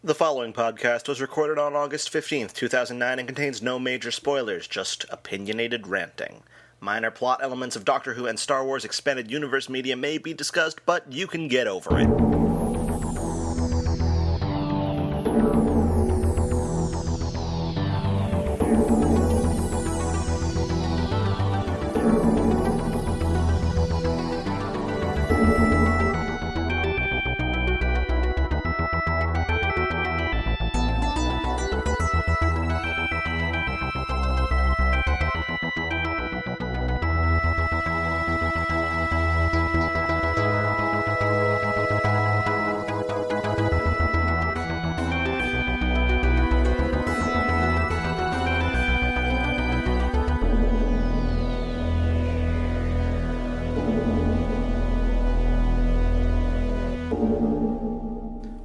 The following podcast was recorded on August 15th, 2009 and contains no major spoilers, just opinionated ranting. Minor plot elements of Doctor Who and Star Wars Expanded Universe media may be discussed, but you can get over it.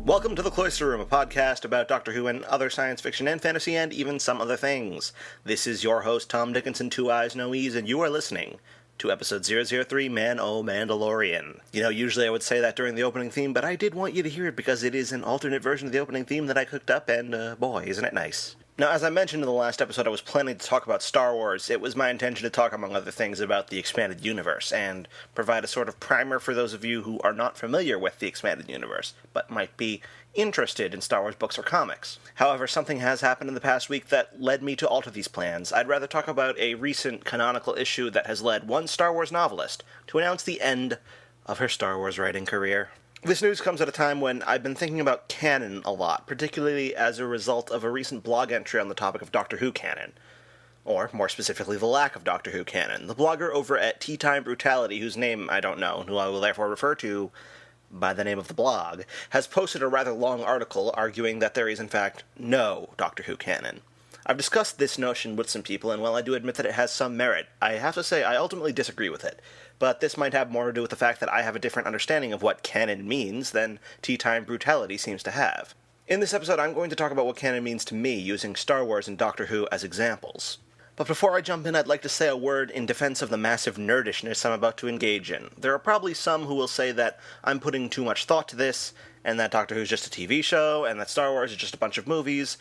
Welcome to the Cloister Room, a podcast about Doctor Who and other science fiction and fantasy and even some other things. This is your host, Tom Dickinson, Two Eyes, No E's, and you are listening to episode 003, Man O Mandalorian. You know, usually I would say that during the opening theme, but I did want you to hear it because it is an alternate version of the opening theme that I cooked up, and boy, isn't it nice. Now, as I mentioned in the last episode, I was planning to talk about Star Wars. It was my intention to talk, among other things, about the Expanded Universe, and provide a sort of primer for those of you who are not familiar with the Expanded Universe, but might be interested in Star Wars books or comics. However, something has happened in the past week that led me to alter these plans. I'd rather talk about a recent canonical issue that has led one Star Wars novelist to announce the end of her Star Wars writing career. This news comes at a time when I've been thinking about canon a lot, particularly as a result of a recent blog entry on the topic of Doctor Who canon. Or, more specifically, the lack of Doctor Who canon. The blogger over at Tea Time Brutality, whose name I don't know, and who I will therefore refer to by the name of the blog, has posted a rather long article arguing that there is, in fact, no Doctor Who canon. I've discussed this notion with some people, and while I do admit that it has some merit, I have to say I ultimately disagree with it. But this might have more to do with the fact that I have a different understanding of what canon means than Tea Time Brutality seems to have. In this episode, I'm going to talk about what canon means to me, using Star Wars and Doctor Who as examples. But before I jump in, I'd like to say a word in defense of the massive nerdishness I'm about to engage in. There are probably some who will say that I'm putting too much thought to this, and that Doctor Who is just a TV show, and that Star Wars is just a bunch of movies.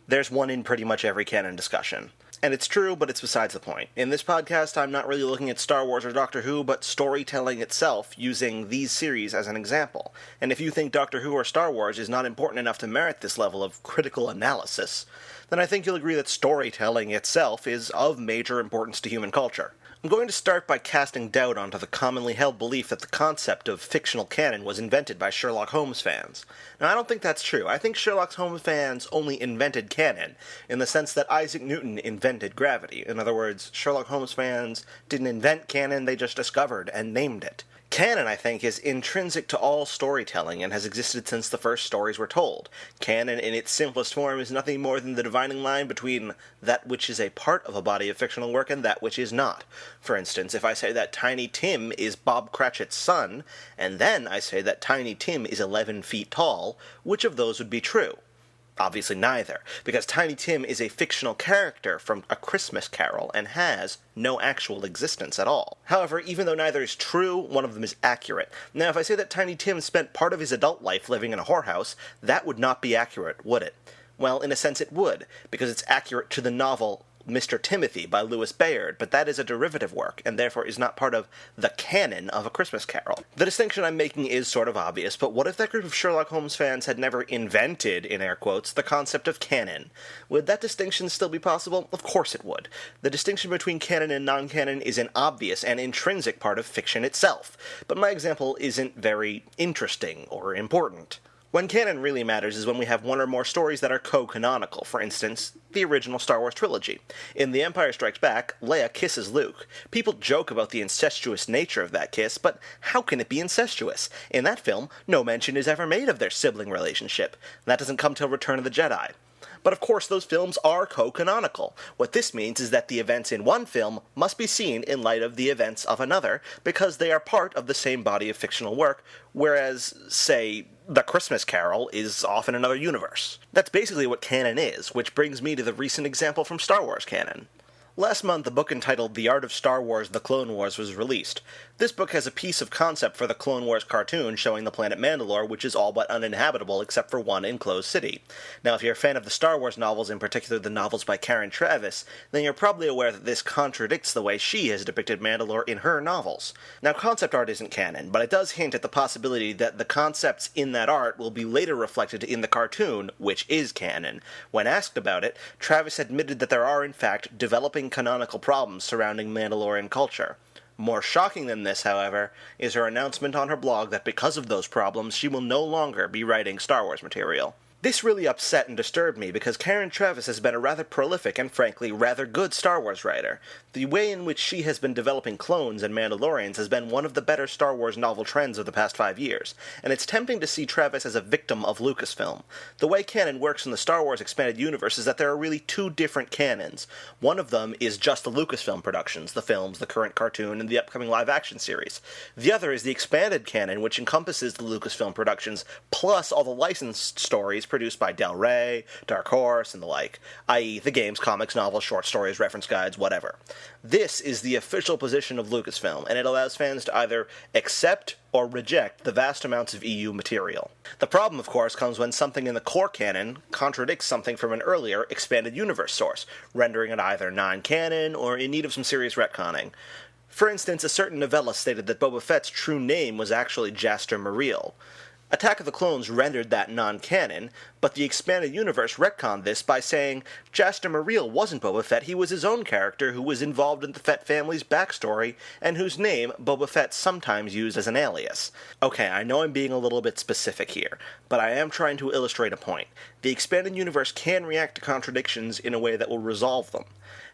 There's one in pretty much every canon discussion. And it's true, but it's besides the point. In this podcast, I'm not really looking at Star Wars or Doctor Who, but storytelling itself, using these series as an example. And if you think Doctor Who or Star Wars is not important enough to merit this level of critical analysis, then I think you'll agree that storytelling itself is of major importance to human culture. I'm going to start by casting doubt onto the commonly held belief that the concept of fictional canon was invented by Sherlock Holmes fans. Now, I don't think that's true. I think Sherlock Holmes fans only invented canon, in the sense that Isaac Newton invented gravity. In other words, Sherlock Holmes fans didn't invent canon, they just discovered and named it. Canon, I think, is intrinsic to all storytelling and has existed since the first stories were told. Canon, in its simplest form, is nothing more than the dividing line between that which is a part of a body of fictional work and that which is not. For instance, if I say that Tiny Tim is Bob Cratchit's son, and then I say that Tiny Tim is 11 feet tall, which of those would be true? Obviously neither, because Tiny Tim is a fictional character from A Christmas Carol and has no actual existence at all. However, even though neither is true, one of them is accurate. Now, if I say that Tiny Tim spent part of his adult life living in a whorehouse, that would not be accurate, would it? Well, in a sense it would, because it's accurate to the novel Mr. Timothy by Lewis Bayard, but that is a derivative work, and therefore is not part of the canon of A Christmas Carol. The distinction I'm making is sort of obvious, but what if that group of Sherlock Holmes fans had never invented, in air quotes, the concept of canon? Would that distinction still be possible? Of course it would. The distinction between canon and non-canon is an obvious and intrinsic part of fiction itself, but my example isn't very interesting or important. When canon really matters is when we have one or more stories that are co-canonical, for instance, the original Star Wars trilogy. In The Empire Strikes Back, Leia kisses Luke. People joke about the incestuous nature of that kiss, but how can it be incestuous? In that film, no mention is ever made of their sibling relationship. That doesn't come till Return of the Jedi. But of course, those films are co-canonical. What this means is that the events in one film must be seen in light of the events of another, because they are part of the same body of fictional work, whereas, say, The Christmas Carol is off in another universe. That's basically what canon is, which brings me to the recent example from Star Wars canon. Last month, a book entitled The Art of Star Wars: The Clone Wars was released. This book has a piece of concept for the Clone Wars cartoon showing the planet Mandalore, which is all but uninhabitable except for one enclosed city. Now, if you're a fan of the Star Wars novels, in particular the novels by Karen Traviss, then you're probably aware that this contradicts the way she has depicted Mandalore in her novels. Now, concept art isn't canon, but it does hint at the possibility that the concepts in that art will be later reflected in the cartoon, which is canon. When asked about it, Traviss admitted that there are, in fact, developing canonical problems surrounding Mandalorian culture. More shocking than this, however, is her announcement on her blog that because of those problems, she will no longer be writing Star Wars material. This really upset and disturbed me because Karen Traviss has been a rather prolific and, frankly, rather good Star Wars writer. The way in which she has been developing clones and Mandalorians has been one of the better Star Wars novel trends of the past 5 years, and it's tempting to see Traviss as a victim of Lucasfilm. The way canon works in the Star Wars expanded universe is that there are really two different canons. One of them is just the Lucasfilm productions, the films, the current cartoon, and the upcoming live-action series. The other is the expanded canon, which encompasses the Lucasfilm productions, plus all the licensed stories produced by Del Rey, Dark Horse, and the like, i.e. the games, comics, novels, short stories, reference guides, whatever. This is the official position of Lucasfilm, and it allows fans to either accept or reject the vast amounts of EU material. The problem, of course, comes when something in the core canon contradicts something from an earlier expanded universe source, rendering it either non-canon or in need of some serious retconning. For instance, a certain novella stated that Boba Fett's true name was actually Jaster Muriel. Attack of the Clones rendered that non-canon, but the expanded universe retconned this by saying Jaster Muriel wasn't Boba Fett, he was his own character who was involved in the Fett family's backstory, and whose name Boba Fett sometimes used as an alias. Okay, I know I'm being a little bit specific here, but I am trying to illustrate a point. The expanded universe can react to contradictions in a way that will resolve them.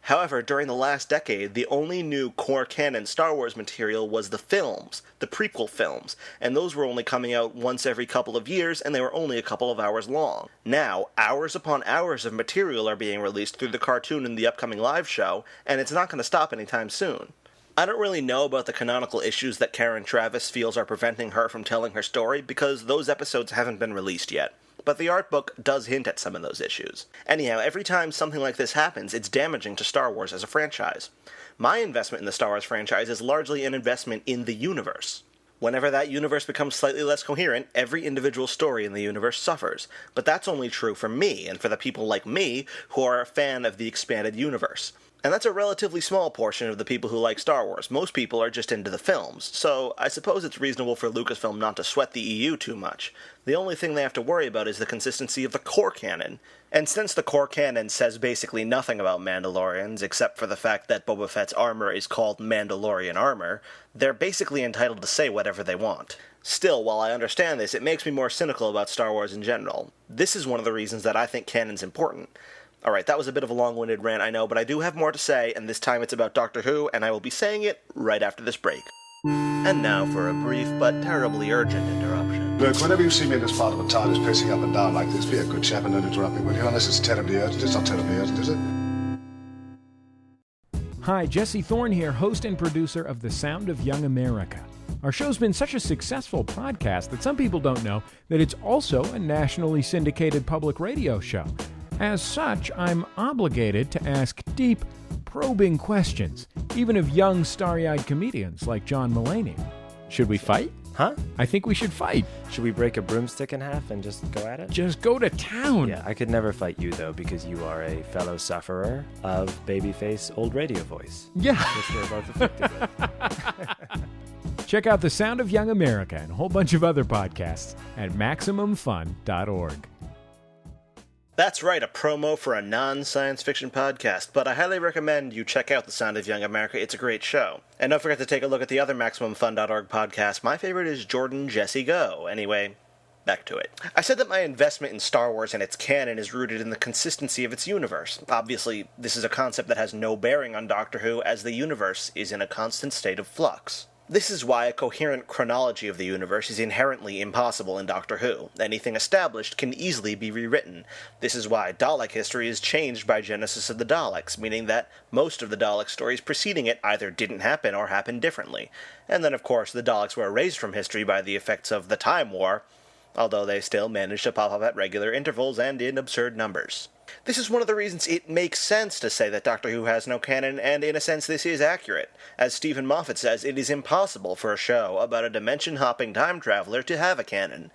However, during the last decade, the only new core canon Star Wars material was the films, the prequel films, and those were only coming out once every couple of years, and they were only a couple of hours long. Now, hours upon hours of material are being released through the cartoon and the upcoming live show, and it's not going to stop anytime soon. I don't really know about the canonical issues that Karen Traviss feels are preventing her from telling her story, because those episodes haven't been released yet. But the art book does hint at some of those issues. Anyhow, every time something like this happens, it's damaging to Star Wars as a franchise. My investment in the Star Wars franchise is largely an investment in the universe. Whenever that universe becomes slightly less coherent, every individual story in the universe suffers. But that's only true for me, and for the people like me who are a fan of the expanded universe. And that's a relatively small portion of the people who like Star Wars. Most people are just into the films, so I suppose it's reasonable for Lucasfilm not to sweat the EU too much. The only thing they have to worry about is the consistency of the core canon. And since the core canon says basically nothing about Mandalorians, except for the fact that Boba Fett's armor is called Mandalorian armor, they're basically entitled to say whatever they want. Still, while I understand this, it makes me more cynical about Star Wars in general. This is one of the reasons that I think canon's important. Alright, that was a bit of a long-winded rant, I know, but I do have more to say, and this time it's about Doctor Who, and I will be saying it right after this break. And now for a brief but terribly urgent interruption. Look, whenever you see me in this part of the TARDIS pacing up and down like this, be a good chap and don't interrupt me, will you? Unless it's terribly urgent. It's not terribly urgent, is it? Hi, Jesse Thorne here, host and producer of The Sound of Young America. Our show's been such a successful podcast that some people don't know that it's also a nationally syndicated public radio show. As such, I'm obligated to ask deep, probing questions, even of young, starry-eyed comedians like John Mulaney. Should we fight? Huh? I think we should fight. Should we break a broomstick in half and just go at it? Just go to town. Yeah, I could never fight you, though, because you are a fellow sufferer of babyface old radio voice. Yeah. Which we're both afflicted with. Check out The Sound of Young America and a whole bunch of other podcasts at MaximumFun.org. That's right, a promo for a non-science fiction podcast, but I highly recommend you check out The Sound of Young America. It's a great show. And don't forget to take a look at the other MaximumFun.org podcasts. My favorite is Jordan Jesse Go. Anyway, back to it. I said that my investment in Star Wars and its canon is rooted in the consistency of its universe. Obviously, this is a concept that has no bearing on Doctor Who, as the universe is in a constant state of flux. This is why a coherent chronology of the universe is inherently impossible in Doctor Who. Anything established can easily be rewritten. This is why Dalek history is changed by Genesis of the Daleks, meaning that most of the Dalek stories preceding it either didn't happen or happened differently. And then, of course, the Daleks were erased from history by the effects of the Time War, although they still managed to pop up at regular intervals and in absurd numbers. This is one of the reasons it makes sense to say that Doctor Who has no canon, and in a sense this is accurate. As Stephen Moffat says, it is impossible for a show about a dimension-hopping time traveler to have a canon.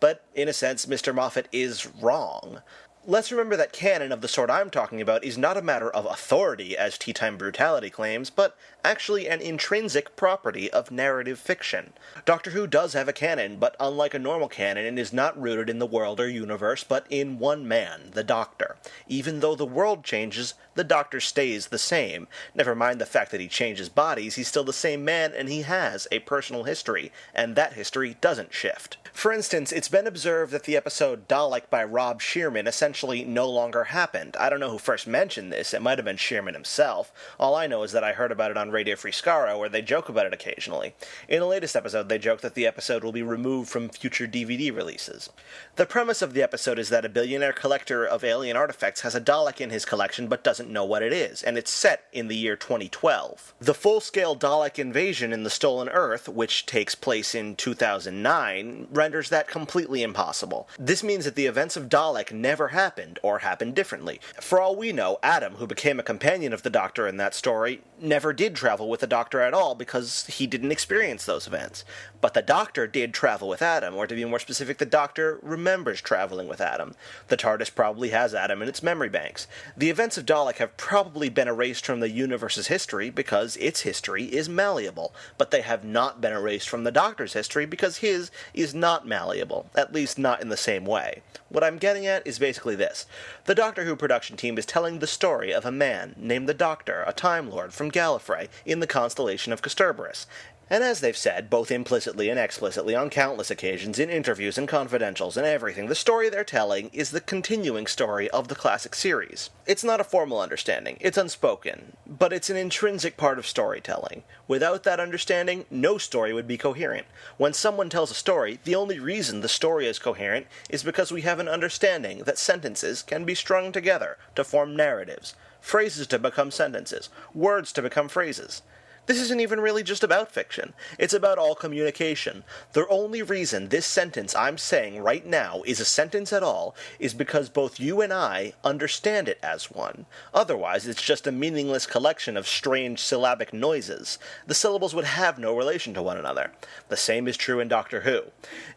But, in a sense, Mr. Moffat is wrong. Let's remember that canon of the sort I'm talking about is not a matter of authority, as Tea Time Brutality claims, but actually an intrinsic property of narrative fiction. Doctor Who does have a canon, but unlike a normal canon, it is not rooted in the world or universe, but in one man, the Doctor. Even though the world changes, the Doctor stays the same. Never mind the fact that he changes bodies, he's still the same man, and he has a personal history, and that history doesn't shift. For instance, it's been observed that the episode Dalek by Rob Shearman essentially no longer happened. I don't know who first mentioned this, it might have been Shearman himself. All I know is that I heard about it on Radio Free Skaro, where they joke about it occasionally. In the latest episode, they joke that the episode will be removed from future DVD releases. The premise of the episode is that a billionaire collector of alien artifacts has a Dalek in his collection but doesn't know what it is, and it's set in the year 2012. The full-scale Dalek invasion in the Stolen Earth, which takes place in 2009, renders that completely impossible. This means that the events of Dalek never happened, or happened differently. For all we know, Adam, who became a companion of the Doctor in that story, never did travel with the Doctor at all because he didn't experience those events. But the Doctor did travel with Adam, or to be more specific, the Doctor remembers traveling with Adam. The TARDIS probably has Adam in its memory banks. The events of Dalek have probably been erased from the universe's history because its history is malleable, but they have not been erased from the Doctor's history because his is not malleable, at least not in the same way. What I'm getting at is basically this. The Doctor Who production team is telling the story of a man named the Doctor, a Time Lord from Gallifrey, in the constellation of Kasterborous. And as they've said, both implicitly and explicitly on countless occasions, in interviews and confidentials and everything, the story they're telling is the continuing story of the classic series. It's not a formal understanding, it's unspoken, but it's an intrinsic part of storytelling. Without that understanding, no story would be coherent. When someone tells a story, the only reason the story is coherent is because we have an understanding that sentences can be strung together to form narratives, phrases to become sentences, words to become phrases. This isn't even really just about fiction. It's about all communication. The only reason this sentence I'm saying right now is a sentence at all is because both you and I understand it as one. Otherwise, it's just a meaningless collection of strange syllabic noises. The syllables would have no relation to one another. The same is true in Doctor Who.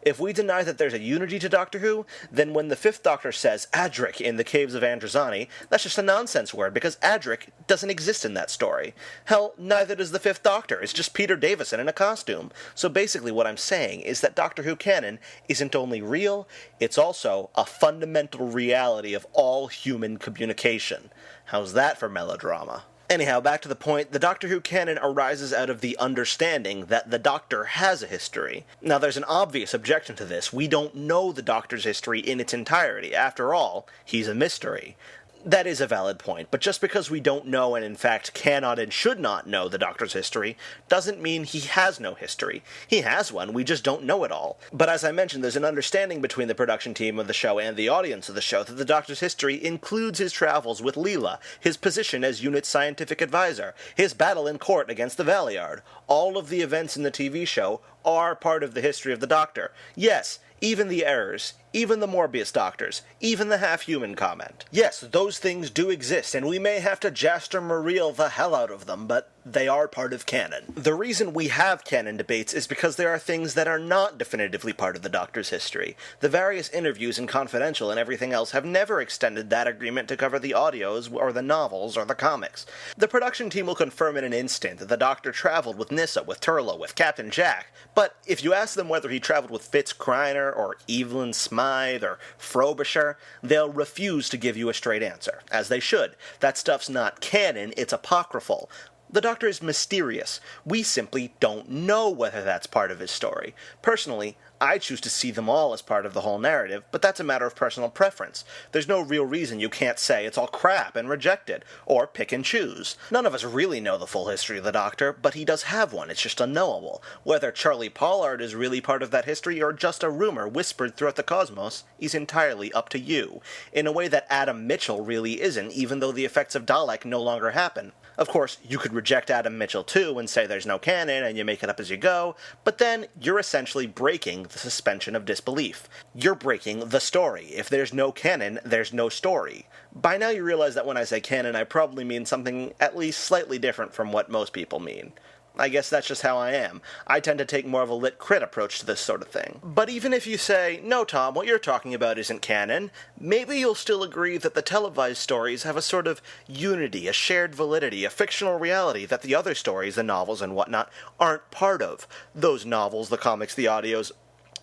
If we deny that there's a unity to Doctor Who, then when the Fifth Doctor says Adric in the Caves of Androzani, that's just a nonsense word because Adric doesn't exist in that story. Hell, neither does the Fifth Doctor. It's just Peter Davison in a costume. So basically what I'm saying is that Doctor Who canon isn't only real, it's also a fundamental reality of all human communication. How's that for melodrama? Anyhow, back to the point, the Doctor Who canon arises out of the understanding that the Doctor has a history. Now, there's an obvious objection to this. We don't know the Doctor's history in its entirety. After all, he's a mystery. That is a valid point, but just because we don't know and in fact cannot and should not know the Doctor's history doesn't mean he has no history. He has one, we just don't know it all. But as I mentioned, there's an understanding between the production team of the show and the audience of the show that the Doctor's history includes his travels with Leela, his position as Unit's scientific advisor, his battle in court against the Valeyard. All of the events in the TV show are part of the history of the Doctor. Yes, even the errors, even the Morbius Doctors, even the half-human comment. Yes, those things do exist, and we may have to Jaster Muriel the hell out of them, but they are part of canon. The reason we have canon debates is because there are things that are not definitively part of the Doctor's history. The various interviews and confidential and everything else have never extended that agreement to cover the audios or the novels or the comics. The production team will confirm in an instant that the Doctor traveled with Nyssa, with Turlough, with Captain Jack, but if you ask them whether he traveled with Fitz Kreiner or Evelyn Smythe or Frobisher, they'll refuse to give you a straight answer, as they should. That stuff's not canon, it's apocryphal. The Doctor is mysterious. We simply don't know whether that's part of his story. Personally, I choose to see them all as part of the whole narrative, but that's a matter of personal preference. There's no real reason you can't say it's all crap and reject it, or pick and choose. None of us really know the full history of the Doctor, but he does have one, it's just unknowable. Whether Charlie Pollard is really part of that history or just a rumor whispered throughout the cosmos is entirely up to you, in a way that Adam Mitchell really isn't, even though the effects of Dalek no longer happen. Of course, you could reject Adam Mitchell too and say there's no canon and you make it up as you go, but then you're essentially breaking the suspension of disbelief. You're breaking the story. If there's no canon, there's no story. By now you realize that when I say canon, I probably mean something at least slightly different from what most people mean. I guess that's just how I am. I tend to take more of a lit crit approach to this sort of thing. But even if you say, no Tom, what you're talking about isn't canon, maybe you'll still agree that the televised stories have a sort of unity, a shared validity, a fictional reality that the other stories, the novels and whatnot, aren't part of. Those novels, the comics, the audios,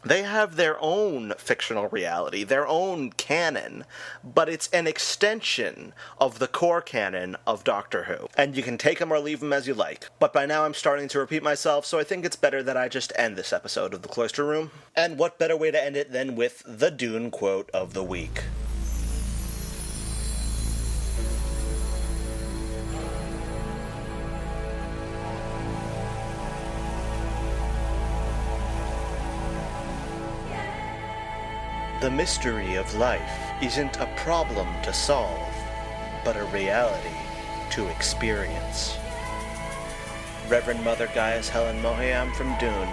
they have their own fictional reality, their own canon, but it's an extension of the core canon of Doctor Who. And you can take them or leave them as you like. But by now I'm starting to repeat myself, so I think it's better that I just end this episode of the Cloister Room. And what better way to end it than with the Dune Quote of the week. The mystery of life isn't a problem to solve, but a reality to experience. Reverend Mother Gaius Helen Mohiam from Dune.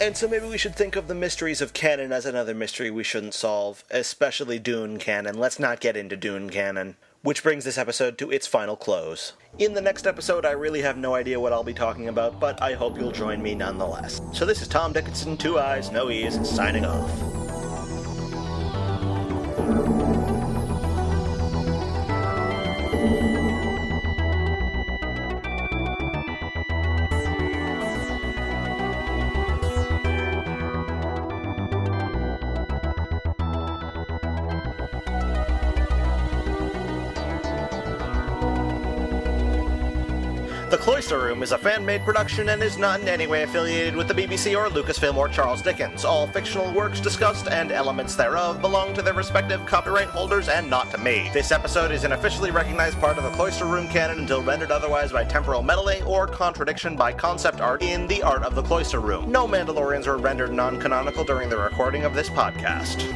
And so maybe we should think of the mysteries of canon as another mystery we shouldn't solve, especially Dune canon. Let's not get into Dune canon. Which brings this episode to its final close. In the next episode, I really have no idea what I'll be talking about, but I hope you'll join me nonetheless. So this is Tom Dickinson, 2 Eyes, No E's, signing off. The Cloister Room is a fan-made production and is not in any way affiliated with the BBC or Lucasfilm or Charles Dickens. All fictional works discussed and elements thereof belong to their respective copyright holders and not to me. This episode is an officially recognized part of the Cloister Room canon until rendered otherwise by temporal meddling or contradiction by concept art in the art of the Cloister Room. No Mandalorians were rendered non-canonical during the recording of this podcast.